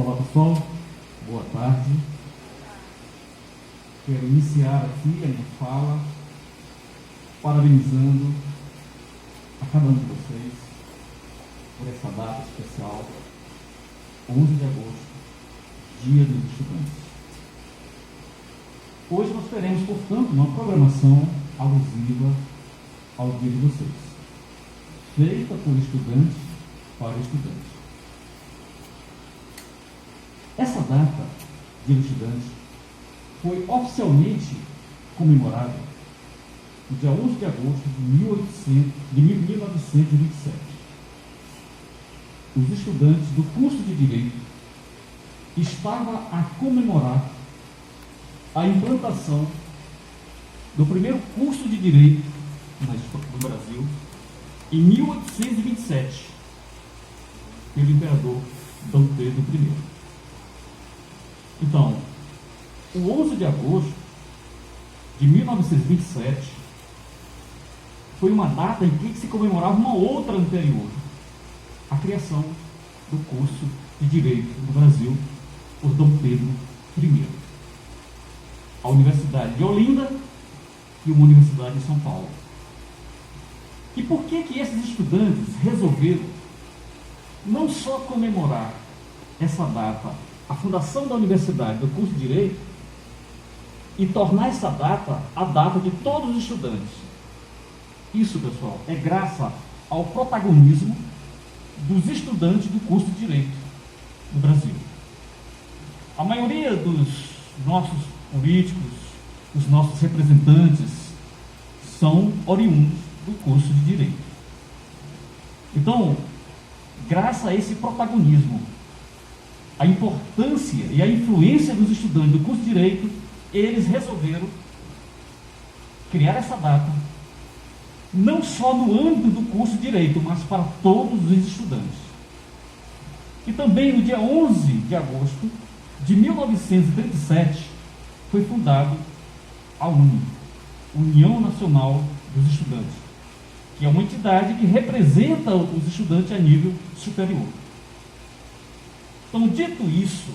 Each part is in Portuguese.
Olá pessoal, boa tarde. Quero iniciar aqui a minha fala parabenizando a cada um de vocês por essa data especial, 11 de agosto, Dia dos Estudantes. Hoje nós teremos, portanto, uma programação alusiva ao dia de vocês, feita por estudantes para estudantes. Essa data, Dia dos Estudantes, foi oficialmente comemorada no dia 11 de agosto de 1927. Os estudantes do curso de Direito estavam a comemorar a implantação do primeiro curso de Direito no Brasil em 1827, pelo imperador Dom Pedro I. Então, o 11 de agosto de 1927 foi uma data em que se comemorava uma outra anterior, a criação do curso de Direito no Brasil por Dom Pedro I, a Universidade de Olinda e uma Universidade de São Paulo. E por que esses estudantes resolveram não só comemorar essa data, a fundação da universidade, do curso de Direito, e tornar essa data a data de todos os estudantes? Isso, pessoal, é graças ao protagonismo dos estudantes do curso de Direito no Brasil. A maioria dos nossos políticos, os nossos representantes, são oriundos do curso de Direito. Então, graças a esse protagonismo, a importância e a influência dos estudantes do curso de Direito, eles resolveram criar essa data, não só no âmbito do curso de Direito, mas para todos os estudantes. E também no dia 11 de agosto de 1937, foi fundado a UNE, União Nacional dos Estudantes, que é uma entidade que representa os estudantes a nível superior. Então, dito isso,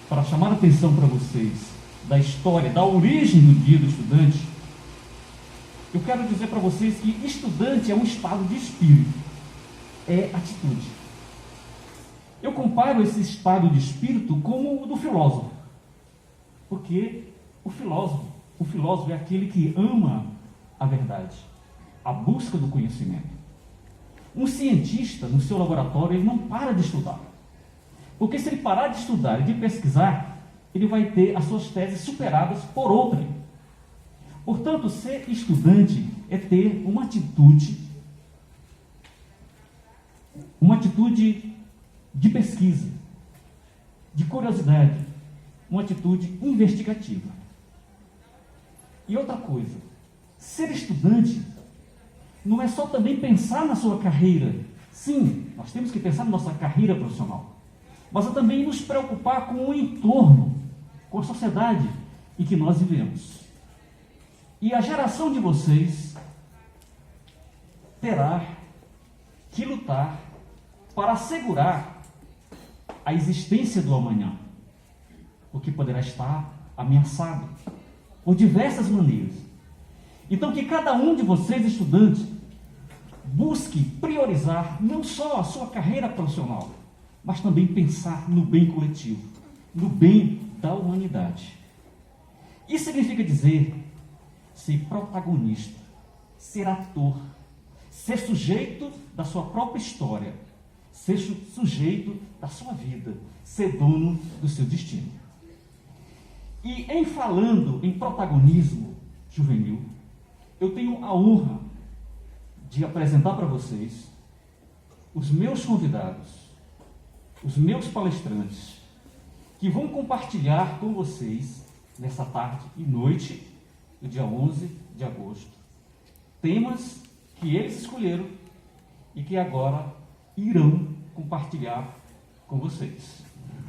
para chamar a atenção para vocês da história, da origem do Dia do Estudante, eu quero dizer para vocês que estudante é um estado de espírito, é atitude. Eu comparo esse estado de espírito como o do filósofo, porque o filósofo é aquele que ama a verdade, a busca do conhecimento. Um cientista, no seu laboratório, ele não para de estudar. Porque se ele parar de estudar e de pesquisar, ele vai ter as suas teses superadas por outra. Portanto, ser estudante é ter uma atitude de pesquisa, de curiosidade, uma atitude investigativa. E outra coisa, ser estudante não é só também pensar na sua carreira. Sim, nós temos que pensar na nossa carreira profissional, mas é também nos preocupar com o entorno, com a sociedade em que nós vivemos. E a geração de vocês terá que lutar para assegurar a existência do amanhã, porque poderá estar ameaçado por diversas maneiras. Então, que cada um de vocês, estudantes, busque priorizar não só a sua carreira profissional, mas também pensar no bem coletivo, no bem da humanidade. Isso significa dizer ser protagonista, ser ator, ser sujeito da sua própria história, ser sujeito da sua vida, ser dono do seu destino. E em falando em protagonismo juvenil, eu tenho a honra de apresentar para vocês os meus convidados, os meus palestrantes, que vão compartilhar com vocês, nessa tarde e noite, do dia 11 de agosto, temas que eles escolheram e que agora irão compartilhar com vocês.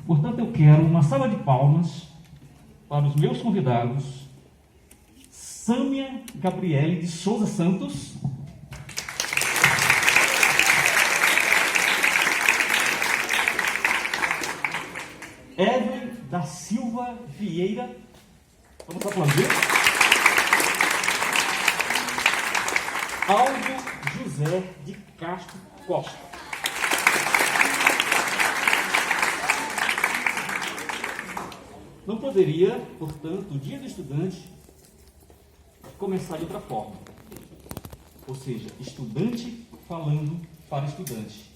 Portanto, eu quero uma salva de palmas para os meus convidados, Sâmia Gabriele de Souza Santos, da Silva Vieira. Vamos aplaudir. Aldo José de Castro Costa. Não poderia, portanto, o Dia do Estudante começar de outra forma. Ou seja, estudante falando para estudante.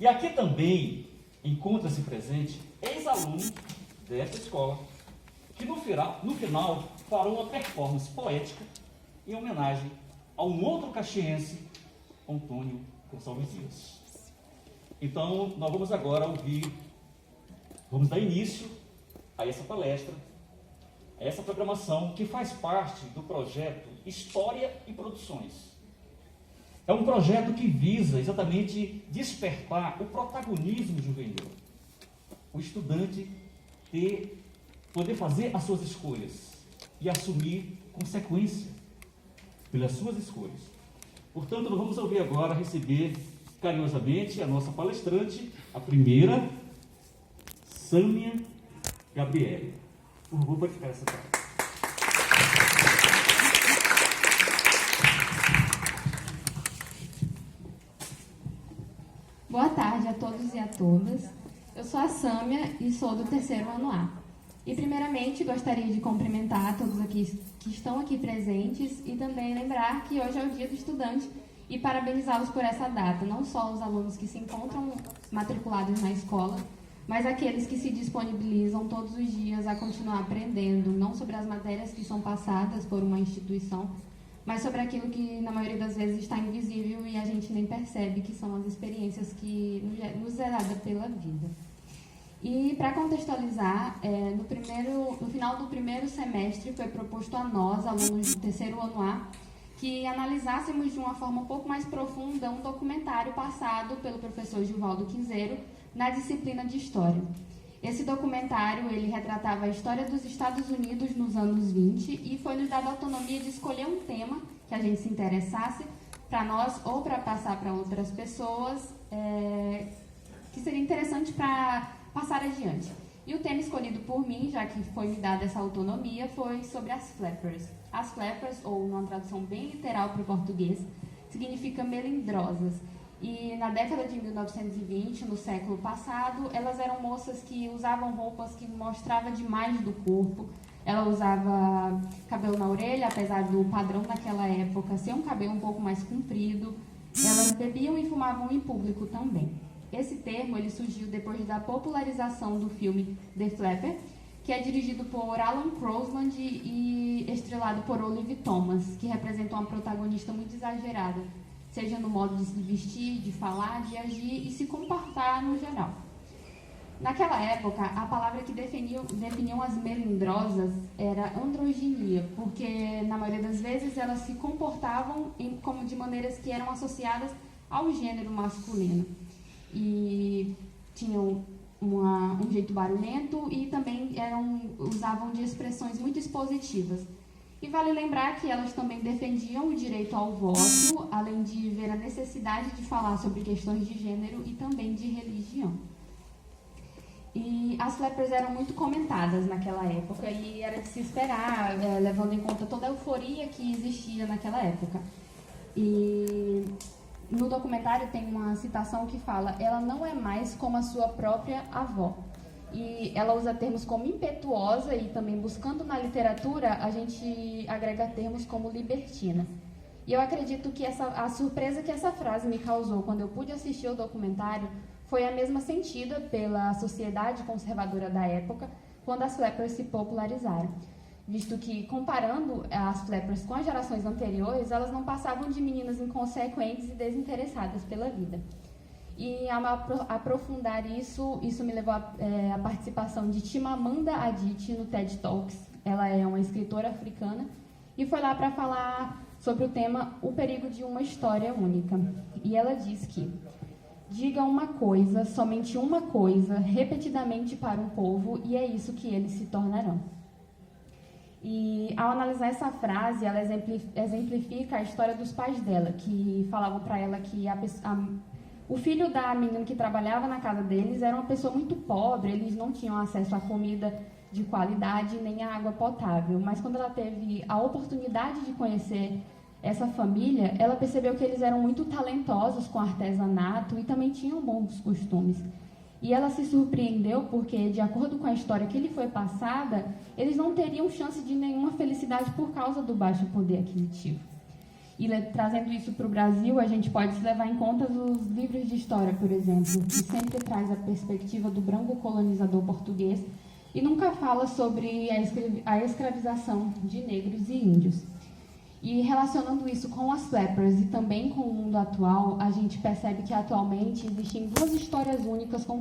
E aqui também encontra-se presente ex-aluno dessa escola, que no final farão uma performance poética em homenagem a um outro caxiense, Antônio Gonçalves Dias. Então, nós vamos agora vamos dar início a essa palestra, a essa programação que faz parte do projeto História e Produções. É um projeto que visa exatamente despertar o protagonismo juvenil. O estudante poder fazer as suas escolhas e assumir consequência pelas suas escolhas. Portanto, nós vamos ouvir agora, receber carinhosamente a nossa palestrante, a primeira, Sâmia Gabriele. Por favor, pode ficar essa parte. Boa tarde a todos e a todas. Eu sou a Sâmia e sou do 3º ano A. E primeiramente gostaria de cumprimentar todos aqui que estão aqui presentes e também lembrar que hoje é o Dia do Estudante e parabenizá-los por essa data, não só os alunos que se encontram matriculados na escola, mas aqueles que se disponibilizam todos os dias a continuar aprendendo, não sobre as matérias que são passadas por uma instituição, mas sobre aquilo que, na maioria das vezes, está invisível e a gente nem percebe, que são as experiências que nos é dada pela vida. E, para contextualizar, no final do primeiro semestre, foi proposto a nós, alunos do 3º ano A, que analisássemos de uma forma um pouco mais profunda um documentário passado pelo professor Gilvaldo Quinzeiro na disciplina de História. Esse documentário, ele retratava a história dos Estados Unidos nos anos 20 e foi nos dada a autonomia de escolher um tema que a gente se interessasse para nós ou para passar para outras pessoas, que seria interessante para passar adiante. E o tema escolhido por mim, já que foi me dada essa autonomia, foi sobre as flappers. As flappers, ou numa tradução bem literal para o português, significa melindrosas. E na década de 1920, no século passado, elas eram moças que usavam roupas que mostravam demais do corpo. Ela usava cabelo na orelha, apesar do padrão naquela época ser um cabelo um pouco mais comprido. Elas bebiam e fumavam em público também. Esse termo ele surgiu depois da popularização do filme The Flapper, que é dirigido por Alan Crosland e estrelado por Olive Thomas, que representa uma protagonista muito exagerada, seja no modo de se vestir, de falar, de agir e se comportar no geral. Naquela época, a palavra que definiam as melindrosas era androginia, porque, na maioria das vezes, elas se comportavam como de maneiras que eram associadas ao gênero masculino. E tinham um jeito barulhento e também usavam de expressões muito expositivas. E vale lembrar que elas também defendiam o direito ao voto, além de ver a necessidade de falar sobre questões de gênero e também de religião. E as flappers eram muito comentadas naquela época e era de se esperar, levando em conta toda a euforia que existia naquela época. E no documentário tem uma citação que fala: ela não é mais como a sua própria avó. E ela usa termos como impetuosa e também, buscando na literatura, a gente agrega termos como libertina. E eu acredito que a surpresa que essa frase me causou quando eu pude assistir o documentário foi a mesma sentida pela sociedade conservadora da época, quando as flappers se popularizaram. Visto que, comparando as flappers com as gerações anteriores, elas não passavam de meninas inconsequentes e desinteressadas pela vida. E ao aprofundar isso me levou à participação de Chimamanda Adichie no TED Talks. Ela é uma escritora africana e foi lá para falar sobre o tema O Perigo de uma História Única. E ela diz que: diga uma coisa, somente uma coisa, repetidamente para um povo, e é isso que eles se tornarão. E ao analisar essa frase, ela exemplifica a história dos pais dela, que falavam para ela que o filho da menina que trabalhava na casa deles era uma pessoa muito pobre, eles não tinham acesso à comida de qualidade nem a água potável, mas quando ela teve a oportunidade de conhecer essa família, ela percebeu que eles eram muito talentosos com artesanato e também tinham bons costumes. E ela se surpreendeu porque, de acordo com a história que lhe foi passada, eles não teriam chance de nenhuma felicidade por causa do baixo poder aquisitivo. E trazendo isso para o Brasil, a gente pode se levar em conta os livros de história, por exemplo, que sempre traz a perspectiva do branco colonizador português e nunca fala sobre a escravização de negros e índios. E relacionando isso com as Flappers e também com o mundo atual, a gente percebe que atualmente existem duas histórias únicas